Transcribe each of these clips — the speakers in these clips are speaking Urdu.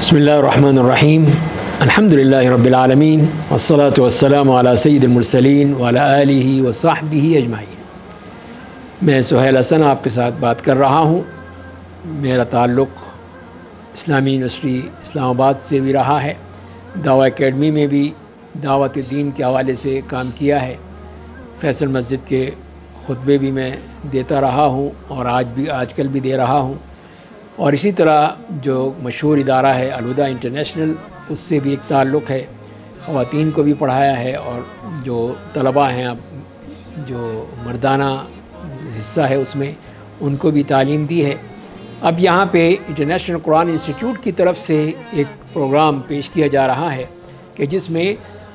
بسم اللہ الرحمن الرحیم الحمد للہ رب العالمین والصلاة والسلام علی سید المرسلین وعلی آلہ وصحبہ اجمعین۔ میں سہیل حسن آپ کے ساتھ بات کر رہا ہوں۔ میرا تعلق اسلامی یونیورسٹی اسلام آباد سے بھی رہا ہے، دعویٰ اکیڈمی میں بھی دعوت دین کے حوالے سے کام کیا ہے۔ فیصل مسجد کے خطبے بھی میں دیتا رہا ہوں اور آج کل بھی دے رہا ہوں، اور اسی طرح جو مشہور ادارہ ہے الہدیٰ انٹرنیشنل، اس سے بھی ایک تعلق ہے۔ خواتین کو بھی پڑھایا ہے، اور جو طلباء ہیں اب جو مردانہ حصہ ہے اس میں ان کو بھی تعلیم دی ہے۔ اب یہاں پہ انٹرنیشنل قرآن انسٹیٹیوٹ کی طرف سے ایک پروگرام پیش کیا جا رہا ہے کہ جس میں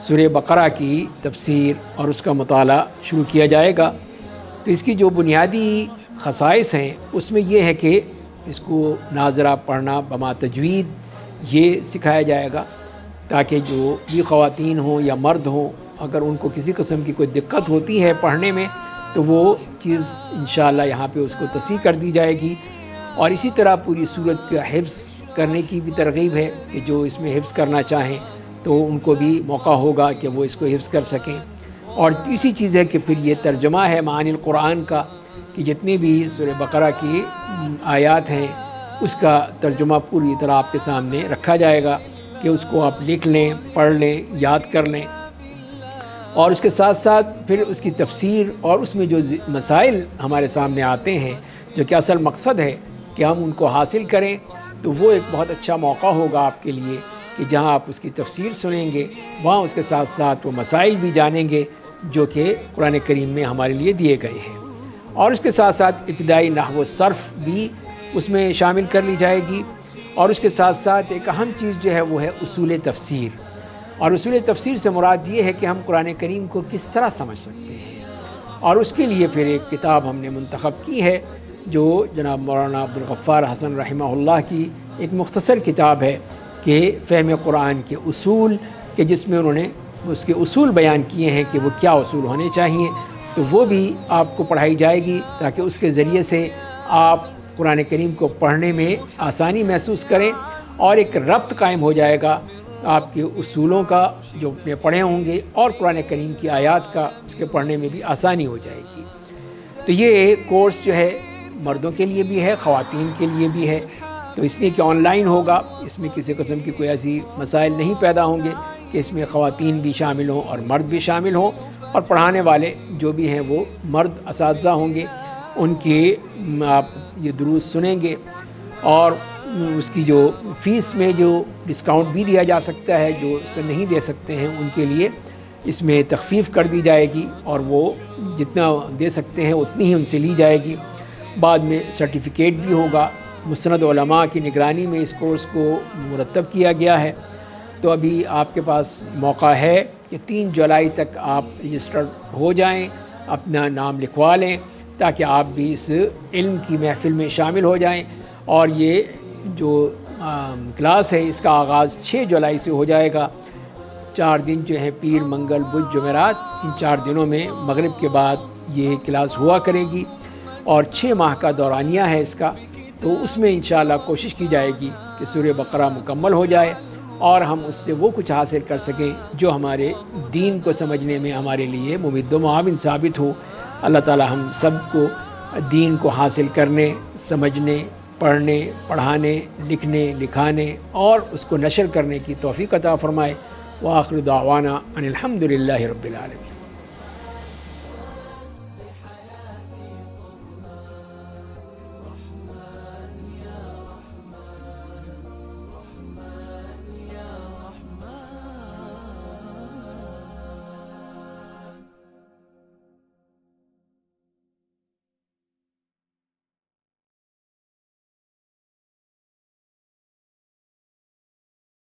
سورہ بقرہ کی تفسیر اور اس کا مطالعہ شروع کیا جائے گا۔ تو اس کی جو بنیادی خصائص ہیں اس میں یہ ہے کہ اس کو ناظرہ پڑھنا بما تجوید یہ سکھایا جائے گا، تاکہ جو بھی خواتین ہوں یا مرد ہوں، اگر ان کو کسی قسم کی کوئی دقت ہوتی ہے پڑھنے میں تو وہ چیز انشاءاللہ یہاں پہ اس کو تصحیح کر دی جائے گی۔ اور اسی طرح پوری سورت کا حفظ کرنے کی بھی ترغیب ہے کہ جو اس میں حفظ کرنا چاہیں تو ان کو بھی موقع ہوگا کہ وہ اس کو حفظ کر سکیں۔ اور تیسری چیز ہے کہ پھر یہ ترجمہ ہے معانی القرآن کا، کہ جتنی بھی سورہ بقرہ کی آیات ہیں اس کا ترجمہ پوری طرح آپ کے سامنے رکھا جائے گا کہ اس کو آپ لکھ لیں، پڑھ لیں، یاد کر لیں، اور اس کے ساتھ ساتھ پھر اس کی تفسیر اور اس میں جو مسائل ہمارے سامنے آتے ہیں جو کہ اصل مقصد ہے کہ ہم ان کو حاصل کریں، تو وہ ایک بہت اچھا موقع ہوگا آپ کے لیے کہ جہاں آپ اس کی تفسیر سنیں گے وہاں اس کے ساتھ ساتھ وہ مسائل بھی جانیں گے جو کہ قرآن کریم میں ہمارے لیے دیے گئے ہیں۔ اور اس کے ساتھ ساتھ ابتدائی نحو و صرف بھی اس میں شامل کر لی جائے گی، اور اس کے ساتھ ساتھ ایک اہم چیز جو ہے وہ ہے اصول تفسیر۔ اور اصول تفسیر سے مراد یہ ہے کہ ہم قرآن کریم کو کس طرح سمجھ سکتے ہیں، اور اس کے لیے پھر ایک کتاب ہم نے منتخب کی ہے جو جناب مولانا عبدالغفار حسن رحمہ اللہ کی ایک مختصر کتاب ہے کہ فہم قرآن کے اصول، کہ جس میں انہوں نے اس کے اصول بیان کیے ہیں کہ وہ کیا اصول ہونے چاہیے، تو وہ بھی آپ کو پڑھائی جائے گی تاکہ اس کے ذریعے سے آپ قرآن کریم کو پڑھنے میں آسانی محسوس کریں، اور ایک ربط قائم ہو جائے گا آپ کے اصولوں کا جو اپنے پڑھے ہوں گے اور قرآن کریم کی آیات کا، اس کے پڑھنے میں بھی آسانی ہو جائے گی۔ تو یہ کورس جو ہے مردوں کے لیے بھی ہے، خواتین کے لیے بھی ہے، تو اس لیے کہ آن لائن ہوگا، اس میں کسی قسم کی کوئی ایسی مسائل نہیں پیدا ہوں گے کہ اس میں خواتین بھی شامل ہوں اور مرد بھی شامل ہوں، اور پڑھانے والے جو بھی ہیں وہ مرد اساتذہ ہوں گے، ان کے آپ یہ دروس سنیں گے، اور اس کی جو فیس میں جو ڈسکاؤنٹ بھی دیا جا سکتا ہے، جو اس کو نہیں دے سکتے ہیں ان کے لیے اس میں تخفیف کر دی جائے گی، اور وہ جتنا دے سکتے ہیں اتنی ہی ان سے لی جائے گی۔ بعد میں سرٹیفکیٹ بھی ہوگا۔ مسند علماء کی نگرانی میں اس کورس کو مرتب کیا گیا ہے۔ تو ابھی آپ کے پاس موقع ہے کہ 3 جولائی تک آپ رجسٹرڈ ہو جائیں، اپنا نام لکھوا لیں تاکہ آپ بھی اس علم کی محفل میں شامل ہو جائیں۔ اور یہ جو کلاس ہے اس کا آغاز 6 جولائی سے ہو جائے گا۔ 4 دن جو ہیں پیر، منگل، بدھ، جمعرات، ان 4 دنوں میں مغرب کے بعد یہ کلاس ہوا کرے گی، اور 6 ماہ کا دورانیہ ہے اس کا۔ تو اس میں انشاءاللہ کوشش کی جائے گی کہ سورہ بقرہ مکمل ہو جائے اور ہم اس سے وہ کچھ حاصل کر سکیں جو ہمارے دین کو سمجھنے میں ہمارے لیے ممد و معاون ثابت ہو۔ اللہ تعالی ہم سب کو دین کو حاصل کرنے، سمجھنے، پڑھنے، پڑھانے، لکھنے، لکھانے اور اس کو نشر کرنے کی توفیق عطا فرمائے۔ وآخر دعوانا ان الحمد للہ رب العالمین۔